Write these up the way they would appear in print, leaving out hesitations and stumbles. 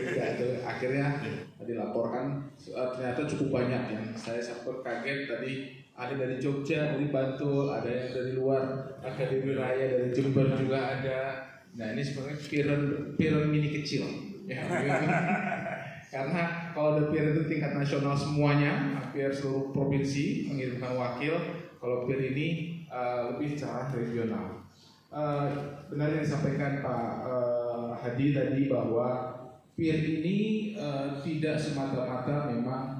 Ya, itu akhirnya dilaporkan ternyata cukup banyak yang saya sempat kaget tadi, ada dari Jogja, dari Bantul, ada yang dari luar Akademi Raya, dari Jember juga ada. Nah ini sebenarnya peer mini kecil ya, karena kalau ada peer itu tingkat nasional semuanya, hampir seluruh provinsi mengirimkan wakil. Kalau peer ini lebih secara regional. Benar yang disampaikan Pak Hadi tadi bahwa peer ini tidak semata-mata memang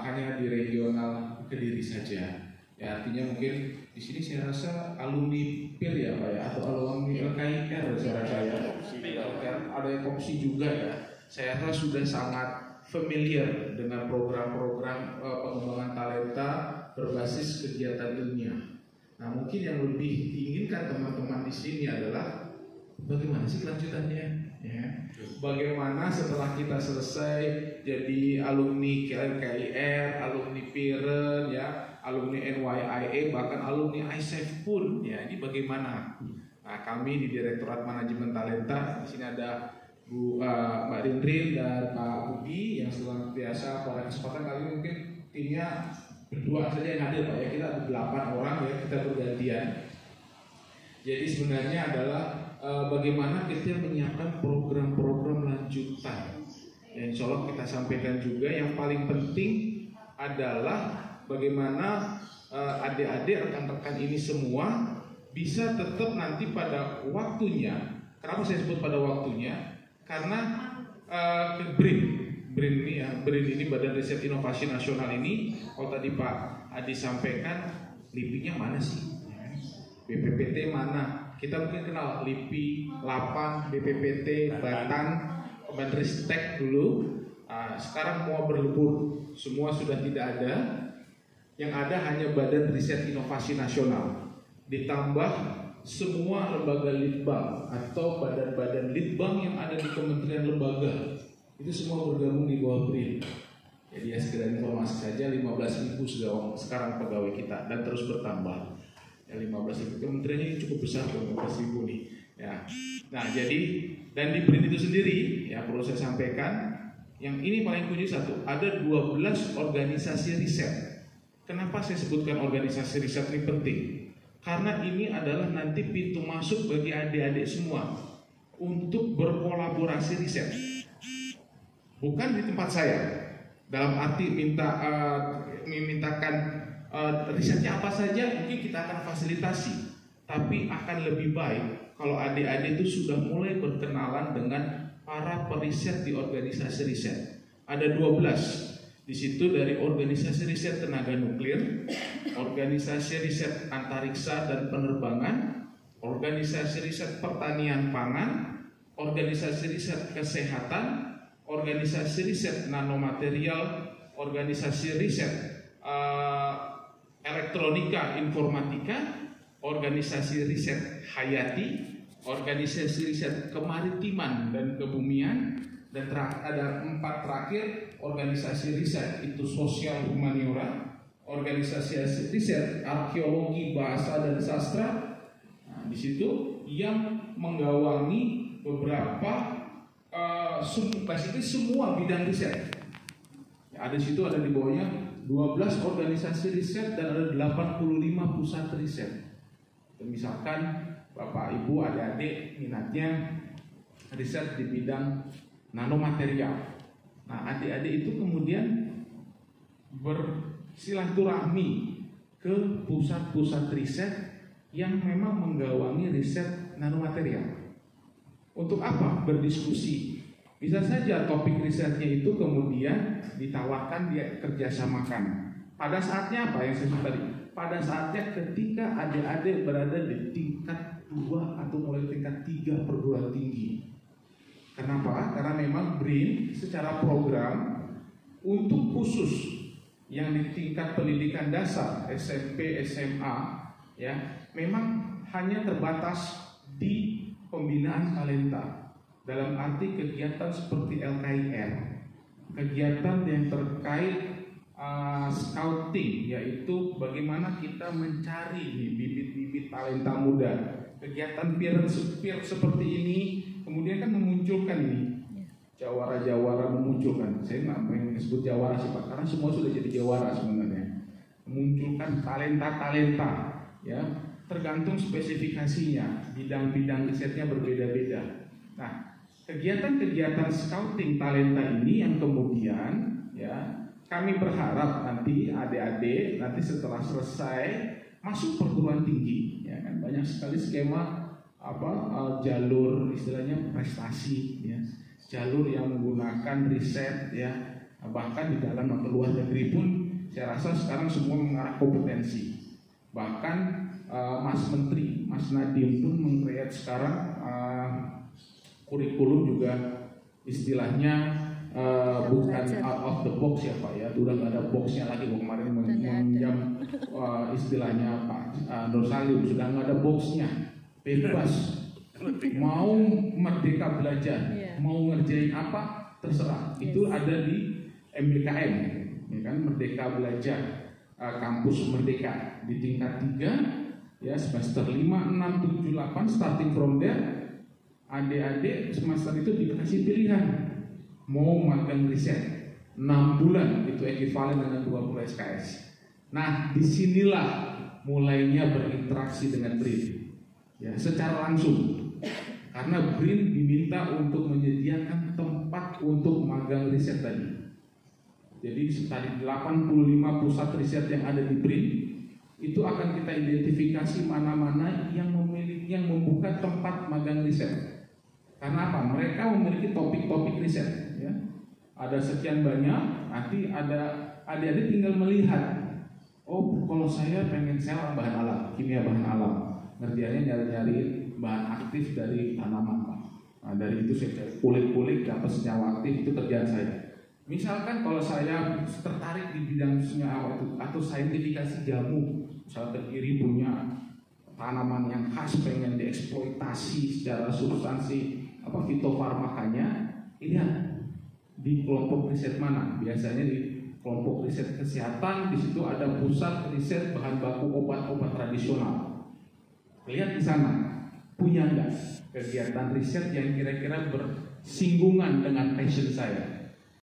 hanya di regional Kediri saja. Ya, artinya mungkin di sini saya rasa alumni peer ya Pak ya, atau alumni LKIR saya rasa ya. Ada yang Kopsi juga ya. Saya rasa sudah sangat familiar dengan program-program pengembangan talenta berbasis kegiatan ilmiah. Nah, mungkin yang lebih diinginkan teman-teman di sini adalah bagaimana sih kelanjutannya? Ya. Bagaimana setelah kita selesai jadi alumni KIR, alumni PIREN, ya, alumni NYIA, bahkan alumni ISEF pun, ya, ini bagaimana? Nah, kami di Direktorat Manajemen Talenta, di sini ada Mbak Rindrin dan Pak Budi yang luar biasa. Pada kesempatan kali ini mungkin timnya berdua saja yang hadir Pak ya, kita ada 8 orang ya, kita bergantian. Jadi sebenarnya adalah bagaimana kita menyiapkan program-program lanjutan. Yang insya Allah kita sampaikan juga yang paling penting adalah bagaimana adik-adik rekan-rekan ini semua bisa tetap nanti pada waktunya. Kenapa saya sebut pada waktunya? Karena BRIN ini ya, BRIN ini Badan Riset Inovasi Nasional ini, kalau tadi Pak Adi sampaikan, LIPI-nya mana sih? BPPT mana? Kita mungkin kenal LIPI, LAPAN, BPPT, Batan, Kemenristek dulu. Sekarang mau berlebur, semua sudah tidak ada. Yang ada hanya Badan Riset Inovasi Nasional. Ditambah semua lembaga litbang atau badan-badan litbang yang ada di kementerian lembaga. Itu semua bergabung di bawah BRIN. Jadi ya sekedar informasi saja, 15.000 sekarang pegawai kita dan terus bertambah. Ya 15.000, kementerian ini cukup besar, 15.000 nih. Ya. Nah jadi dan di BRIN itu sendiri ya perlu saya sampaikan, yang ini paling kunci satu, ada 12 organisasi riset. Kenapa saya sebutkan organisasi riset ini penting? Karena ini adalah nanti pintu masuk bagi adik-adik semua untuk berkolaborasi riset. Bukan di tempat saya, dalam arti memintakan risetnya apa saja mungkin kita akan fasilitasi, tapi akan lebih baik kalau adik-adik itu sudah mulai berkenalan dengan para periset di organisasi riset. Ada 12 di situ, dari organisasi riset tenaga nuklir, organisasi riset antariksa dan penerbangan, organisasi riset pertanian pangan, organisasi riset kesehatan, organisasi riset nanomaterial, organisasi riset elektronika informatika, organisasi riset hayati, organisasi riset kemaritiman dan kebumian, dan ada 4 terakhir organisasi riset itu sosial humaniora, organisasi riset arkeologi bahasa dan sastra. Nah, di situ yang menggawangi beberapa basically semua bidang riset. Ya, ada di situ, ada di bawahnya 12 organisasi riset dan ada 85 pusat riset. Dan misalkan Bapak Ibu adik-adik minatnya riset di bidang nanomaterial. Nah, adik-adik itu kemudian bersilaturahmi ke pusat-pusat riset yang memang menggawangi riset nanomaterial. Untuk apa? Berdiskusi. Bisa saja topik risetnya itu kemudian ditawarkan, dia kerjasamakan. Pada saatnya apa yang saya sebut tadi? Pada saatnya ketika adik-adik berada di tingkat 2 atau mulai tingkat 3 perguruan tinggi. Kenapa? Karena memang BRIN secara program untuk khusus yang di tingkat pendidikan dasar SMP, SMA, ya memang hanya terbatas di pembinaan talenta. Dalam arti kegiatan seperti LKIR, kegiatan yang terkait scouting, yaitu bagaimana kita mencari bibit-bibit talenta muda. Kegiatan peer seperti ini kemudian kan memunculkan ini jawara-jawara memunculkan. Saya nggak pengen sebut jawara sih Pak, karena semua sudah jadi jawara sebenarnya. Memunculkan talenta-talenta, ya, tergantung spesifikasinya, bidang-bidang risetnya berbeda-beda. Nah, kegiatan-kegiatan scouting talenta ini yang kemudian, ya, kami berharap nanti adik-adik nanti setelah selesai masuk perguruan tinggi, ya kan, banyak sekali skema jalur istilahnya prestasi, ya, jalur yang menggunakan riset, ya, bahkan di dalam atau luar negeri pun saya rasa sekarang semua mengarah kompetensi. Bahkan Mas Menteri, Mas Nadiem pun meng-create sekarang kurikulum juga istilahnya bukan out of the box ya Pak, ya, udah nggak ada boxnya lagi. Kemarin meminjam istilahnya Pak Nur Salim, sudah nggak ada boxnya, bebas, mau merdeka belajar, mau ngerjain apa terserah, itu ada di MBKM, ya kan, Merdeka Belajar, kampus Merdeka di tingkat 3, ya, semester 5, 6, 7, 8, starting from there. Adik-adik semester itu dikasih pilihan mau magang riset 6 bulan, itu ekuivalen dengan 20 SKS. Nah, disinilah mulainya berinteraksi dengan BRIN, ya, secara langsung, karena BRIN diminta untuk menyediakan tempat untuk magang riset tadi. Jadi tadi 85 pusat riset yang ada di BRIN itu akan kita identifikasi mana-mana yang membuka tempat magang riset. Karena apa? Mereka memiliki topik-topik riset, ya. Ada sekian banyak, nanti ada adik-adik tinggal melihat. Oh, kalau saya pengen sel bahan alam, kimia bahan alam, ngerjainnya nyari-nyari bahan aktif dari tanaman Pak. Nah, dari itu saya cari kulit-kulit dapat senyawa aktif, itu kerjaan saya. Misalkan kalau saya tertarik di bidang senyawa atau saintifikasi jamu, misalnya Kediri punya tanaman yang khas pengen dieksploitasi secara substansi fitofarmakanya, ini di kelompok riset mana? Biasanya di kelompok riset kesehatan, di situ ada pusat riset bahan baku obat-obat tradisional. Lihat di sana, punya nggak kegiatan riset yang kira-kira bersinggungan dengan passion saya?